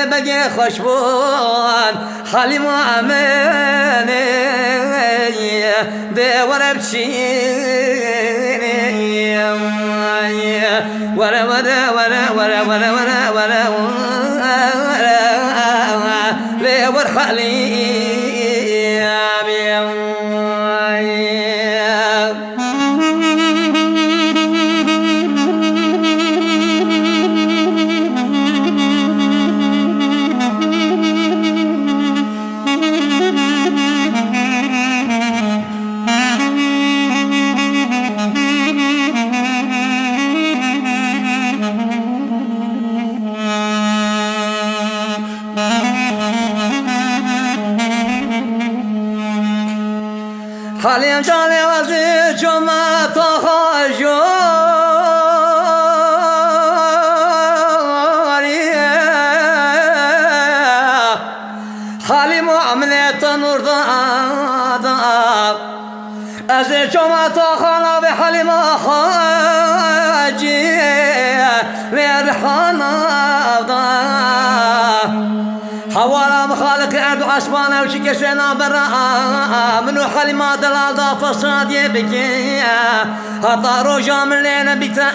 لي بقي خشبون حالي مؤمني دور بشيني ورا ورا ورا ورا ورا ورا ورا لي ورحلي حاليا جالي وزي جمع تخجوري حالي معاملة نور ضادا أزي جمع تخانا بحالي ما خاجي ليرحانا ضا حوالا مخالك عبد عشبانا وشي سينا برا منو حالي ما دلال دا فصاد يبكي هطارو جام اللينا بيتا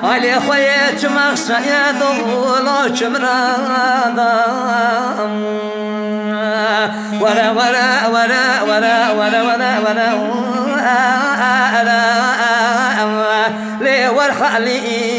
علي خويت مغسى يدولو شمرادا ورا ورا ورا ورا ورا ورا ورا لي ورحلي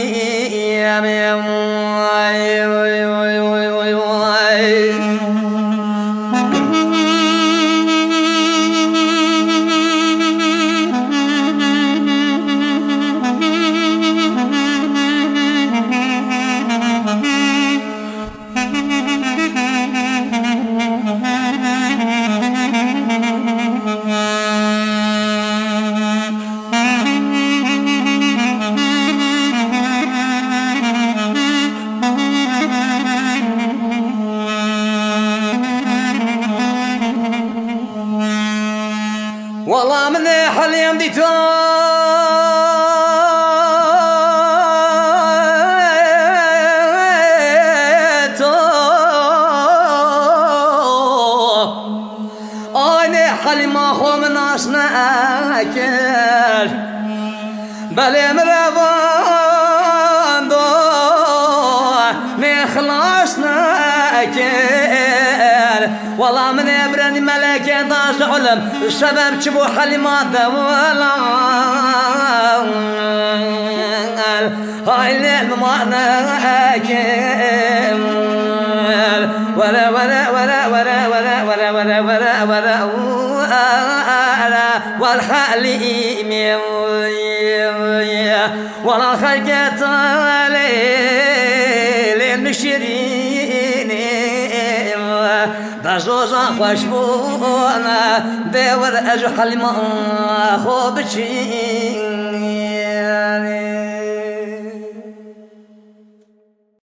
والله من حاليا بديتو أنا حالي ما خو من أصنعكر بلي مرافان دو نخلصنا كر والله من ابرني ملكي ضاش علم السبب شبو حالي ما دولا هاي الليل ما ناكر ولا ولا ولا ولا ولا ولا ولا ولا ولا والحالي ولا خلقت علي المشرين دزوزا خوشبونا دور أجو حلما خوبشين